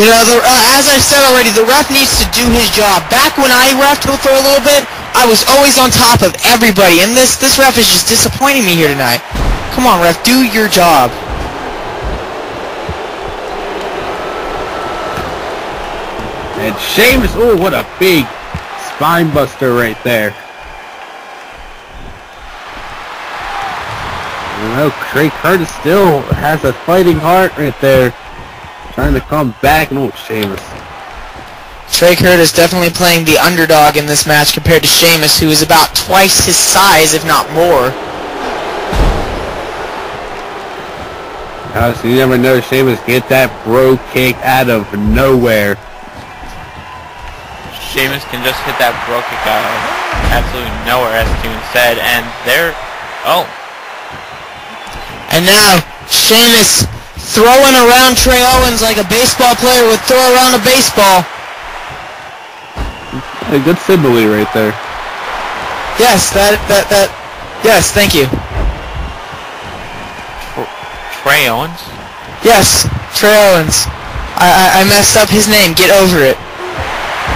You know, as I've said already, the ref needs to do his job. Back when I refed for a little bit, I was always on top of everybody, and this ref is just disappointing me here tonight. Come on, ref, do your job. And Sheamus, oh, what a big spine buster right there. You know, Trey Curtis still has a fighting heart right there. Trying to come back. No, Sheamus. Trey Curtis definitely playing the underdog in this match compared to Sheamus, who is about twice his size, if not more. So you never know, Sheamus get that bro kick out of nowhere. Sheamus can just hit that bro kick out of absolutely nowhere, as Steven said, and there... Oh. And now, Sheamus throwing around Trey Owens like a baseball player would throw around a baseball. A good simile right there. Yes, yes, thank you. Trey Owens? Yes, Trey Owens. I messed up his name, get over it.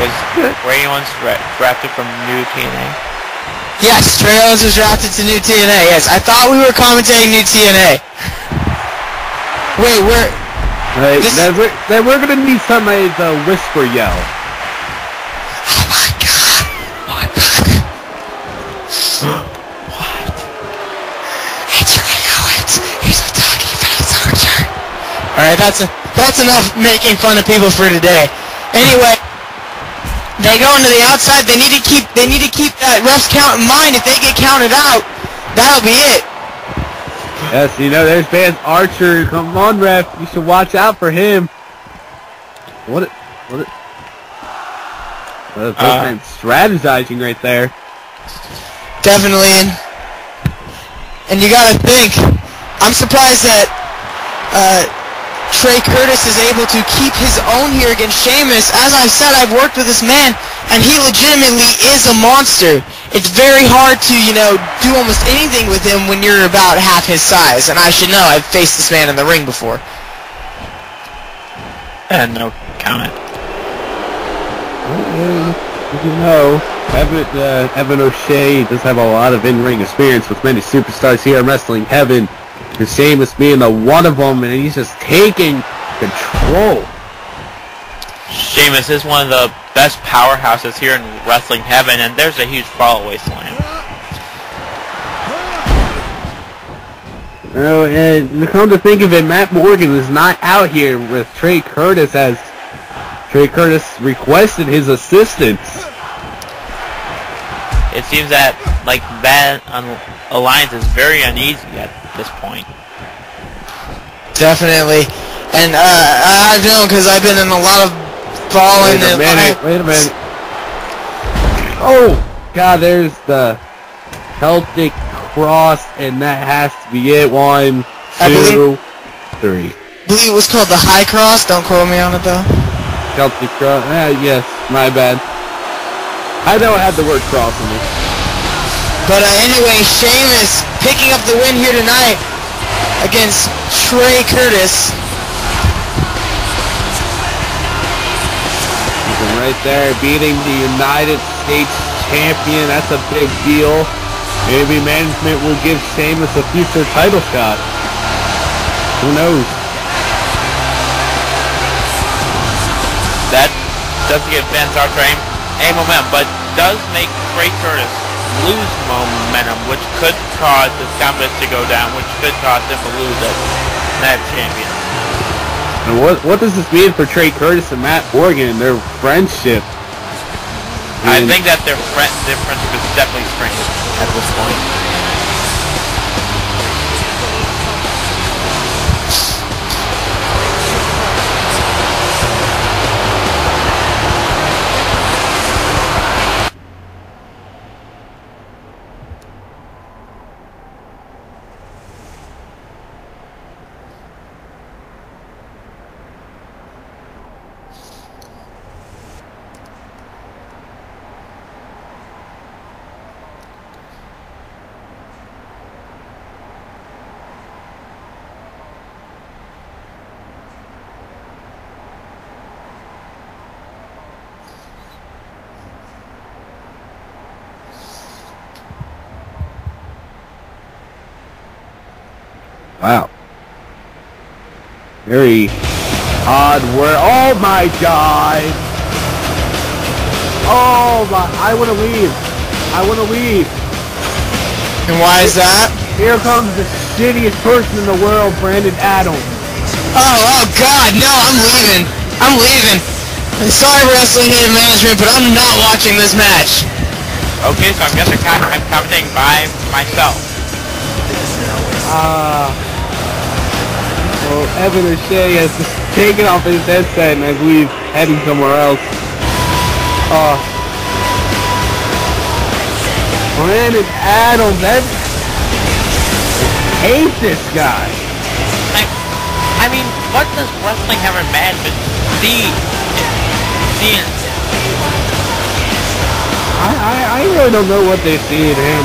Was Trey Owens drafted from New TNA? Yes, Trey Owens was drafted to New TNA, yes. I thought we were commentating New TNA. Wait, we're... Then we're gonna need somebody to whisper yell. Oh my god! Oh my god! What? It's Trey Owens! He's a talking face archer! Alright, that's enough making fun of people for today. Anyway, they go into the outside, they need to keep that ref's count in mind. If they get counted out, that'll be it. Yes, you know, there's Vance Archer. Come on, ref. You should watch out for him. What strategizing right there. Definitely. And you gotta think, I'm surprised that Trey Curtis is able to keep his own here against Sheamus. As I've said, I've worked with this man, and he legitimately is a monster. It's very hard to, you know, do almost anything with him when you're about half his size. And I should know, I've faced this man in the ring before. And no comment. You know, Evan O'Shea does have a lot of in-ring experience with many superstars here in Wrestling Heaven. And Sheamus being one of them, and he's just taking control. Sheamus is one of the best powerhouses here in Wrestling Heaven, and there's a huge fallaway slam. Oh, and come to think of it, Matt Morgan is not out here with Trey Curtis, as Trey Curtis requested his assistance. It seems that, like, that alliance is very uneasy at this point. Definitely. And I've known, because I've been in a lot of falling... Wait a minute. Oh, God, there's the Celtic Cross, and that has to be it. 1, 2, 3. I believe it was called the High Cross. Don't quote me on it, though. Celtic Cross. Yes, my bad. I don't have the word cross in it. But anyway, Sheamus picking up the win here tonight against Trey Curtis. He's right there beating the United States champion. That's a big deal. Maybe management will give Sheamus a future title shot. Who knows? That doesn't give Vance Archer any momentum, but does make Trey Curtis lose momentum, which could cause his confidence to go down, which could cause him to lose as Night Champion. And what does this mean for Trey Curtis and Matt Morgan and their friendship? I think that their friendship is definitely strained at this point. Very odd word. Oh my god! Oh my, I want to leave. I want to leave. And why is that? Here comes the shittiest person in the world, Brandon Adams. Oh god, no, I'm leaving. I'm leaving. Sorry, Wrestling Game Management, but I'm not watching this match. Okay, so I'm guessing I'm commenting by myself. Well, Evan O'Shea has just taken off his headset and I believe heading somewhere else. Brandon Adams, I hate this guy. I mean, what does wrestling have in management see? I really don't know what they see in him.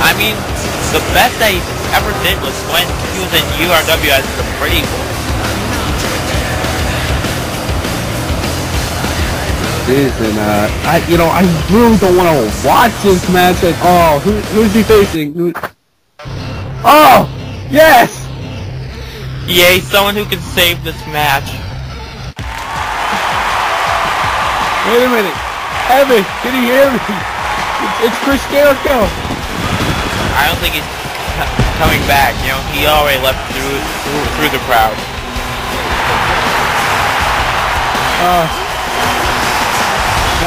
I mean, the best that he ever did was when he was in URW as the pretty boy. And I really don't want to watch this match. Like, oh, who's he facing? Oh, yes! Yay, someone who can save this match. Wait a minute, Evan, can you hear me? It's Chris Jericho. I don't think he's coming back. You know, he already left through the crowd.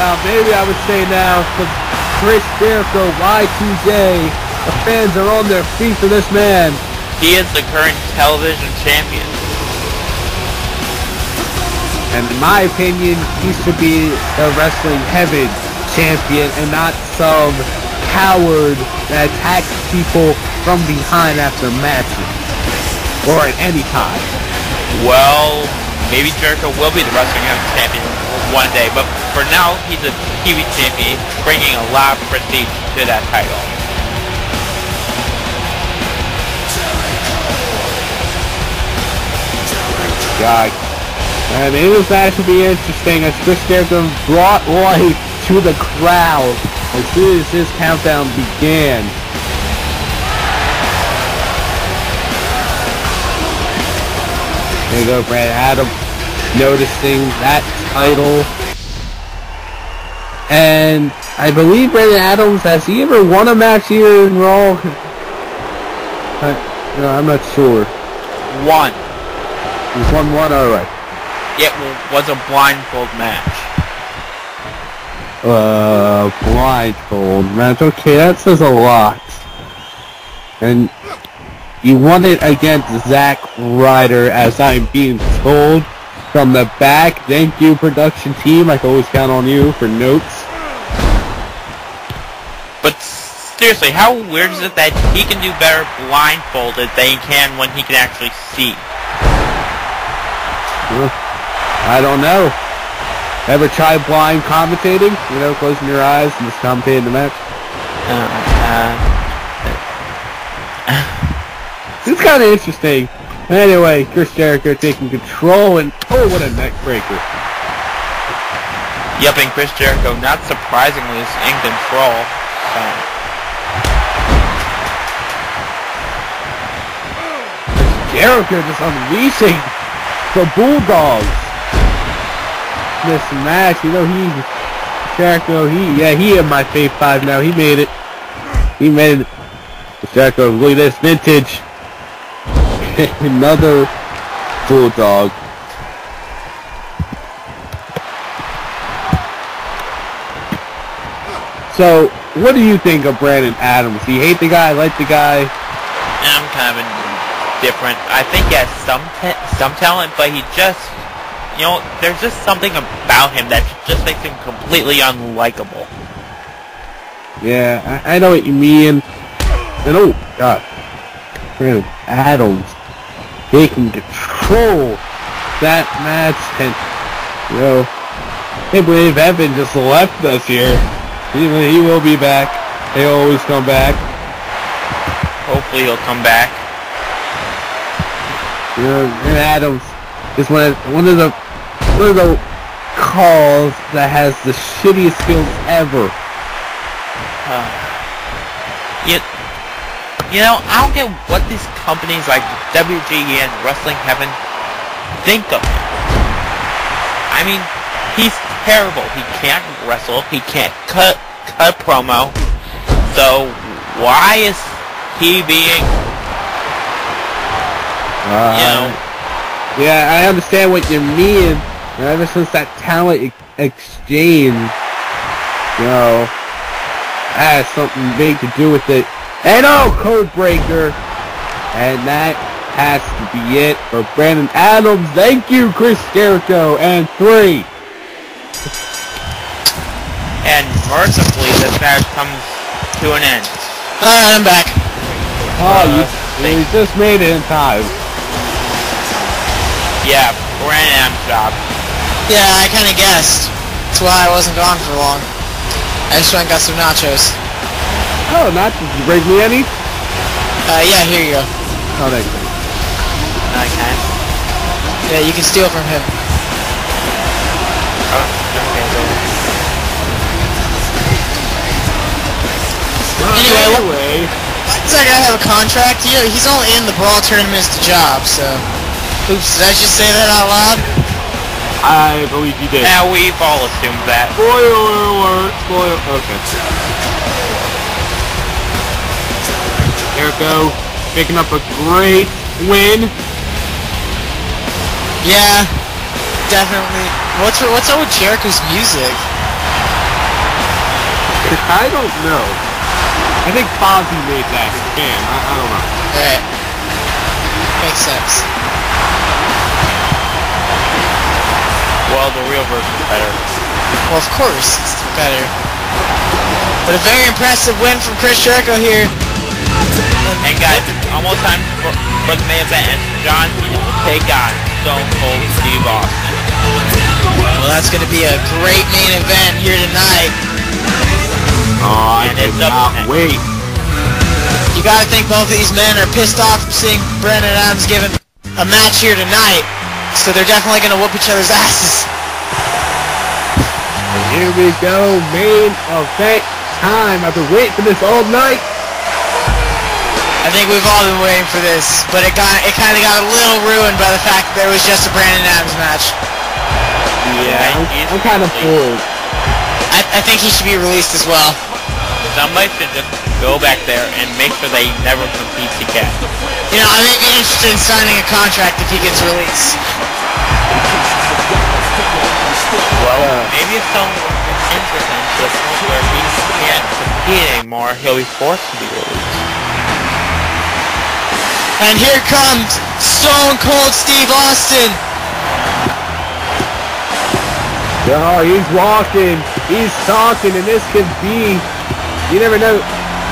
Now maybe I would say now, for Chris Jericho, Y2J, the fans are on their feet for this man. He is the current television champion. And in my opinion, he should be the Wrestling Heaven champion and not some coward that attacks people from behind after matches. Or at any time. Well, maybe Jericho will be the Wrestling Heaven champion one day, but for now, he's a TV champion, bringing a lot of prestige to that title. God. And this match will be interesting as Chris Jericho brought life to the crowd as soon as his countdown began. There you go, Brad Adams noticing that title. And I believe Brandon Adams, has he ever won a match here in Raw? I'm not sure. One. He's won one, alright. It was a blindfold match. Blindfold match. Okay, that says a lot. And you won it against Zack Ryder, as I'm being told from the back. Thank you, production team. I can always count on you for notes. But seriously, how weird is it that he can do better blindfolded than he can when he can actually see? I don't know. Ever try blind commentating? You know, closing your eyes and just commentating the match? It's kind of interesting. Anyway, Chris Jericho taking control and oh, what a neck breaker. Yep, and Chris Jericho, not surprisingly, is in control. Jericho just unleashing the Bulldogs. This match, you know, Jericho, he in my Fave 5 now. He made it. He made it. Jericho, look at this vintage. Another Bulldog. So, what do you think of Brandon Adams? Do you hate the guy, like the guy? I'm kind of indifferent. I think he has some talent, but he just, you know, there's just something about him that just makes him completely unlikable. Yeah, I know what you mean. And oh, God. Brandon Adams taking control that match, and, you know, I can't believe Evan just left us here. He will be back. He'll always come back. Hopefully he'll come back. You know, and Adams is one of the calls that has the shittiest skills ever. You know, I don't get what these companies like WGE and Wrestling Heaven think of him. I mean, he's terrible. He can't wrestle. He can't cut a promo. So why is he being, you know? Yeah, I understand what you mean. Ever since that talent exchange, you know, that has something big to do with it. And oh, Code Breaker. And that has to be it for Brandon Adams. Thank you, Chris Jericho. And 3. And mercifully, this match comes to an end. Alright, I'm back. Oh, you just made it in time. Yeah, Brandon Adams' job. Yeah, I kind of guessed. That's why I wasn't gone for long. I just went and got some nachos. Oh, nachos. Did you bring me any? Yeah, here you go. Oh, thank you. Okay. Yeah, you can steal from him. Oh, okay. Anyway, what's that guy have a contract? He's only in the Brawl tournament as the job, so... Oops, did I just say that out loud? I believe you did. Now we've all assumed that. Spoiler alert! Spoiler... Okay. Jericho picking up a great win. Yeah, definitely. What's up with Jericho's music? I don't know. I think Fozzy made that. Damn, I don't know. Alright. Makes sense. Well, the real version's better. Well, of course, it's better. But a very impressive win from Chris Jericho here. And guys, it's almost time for the main event, and John Cena will take on Stone Cold Steve Austin. Well, that's going to be a great main event here tonight. Oh, I cannot wait. You gotta think both of these men are pissed off from seeing Brandon Adams given a match here tonight, so they're definitely gonna whoop each other's asses. And here we go, main event time. I've been waiting for this all night. I think we've all been waiting for this, but it kind of got a little ruined by the fact that there was just a Brandon Adams match. Yeah, I'm kind of fooled. I think he should be released as well. Somebody should just go back there and make sure they never compete again. You know, I may be interested in signing a contract if he gets released. Well, maybe if someone is interested to the point where he can't compete anymore, he'll be forced to be released. And here comes Stone Cold Steve Austin. Oh, he's walking, he's talking, and this could be, you never know,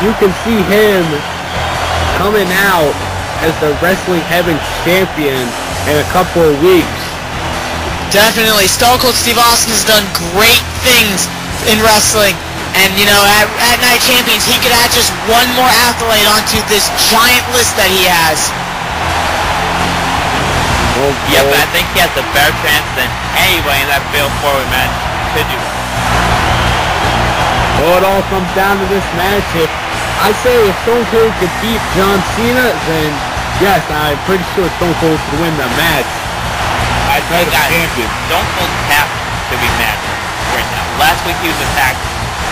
you can see him coming out as the Wrestling Heaven champion in a couple of weeks. Definitely, Stone Cold Steve Austin has done great things in wrestling, and you know, at Night Champions, he could add just one more accolade onto this giant list that he has. Yeah, but I think he has a better chance than anybody in that Fatal 4-Way match could do. Well, it all comes down to this match. I say if Stone Cold could beat John Cena, then yes, I'm pretty sure Stone Cold could win the match. I think Stone Cold has to be mad right now. Last week he was attacked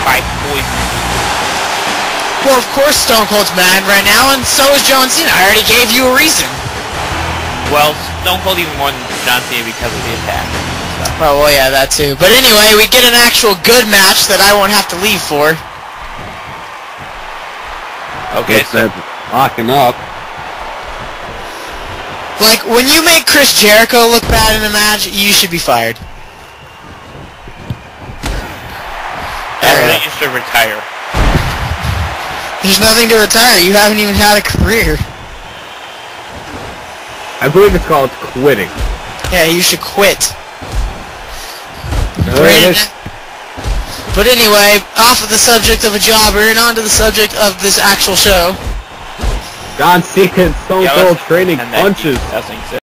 by PoisonBee. Well, of course Stone Cold's mad right now, and so is John Cena. I already gave you a reason. Well, Stone Cold even more than John Cena because of the attack. So. Oh, well, yeah, that too. But anyway, we get an actual good match that I won't have to leave for. Okay, so locking up. Like, when you make Chris Jericho look bad in a match, you should be fired. I think you should retire. There's nothing to retire. You haven't even had a career. I believe it's called quitting. Yeah, you should quit. But anyway, off of the subject of a jobber and on to the subject of this actual show. John Cena and Stone Cold trading punches.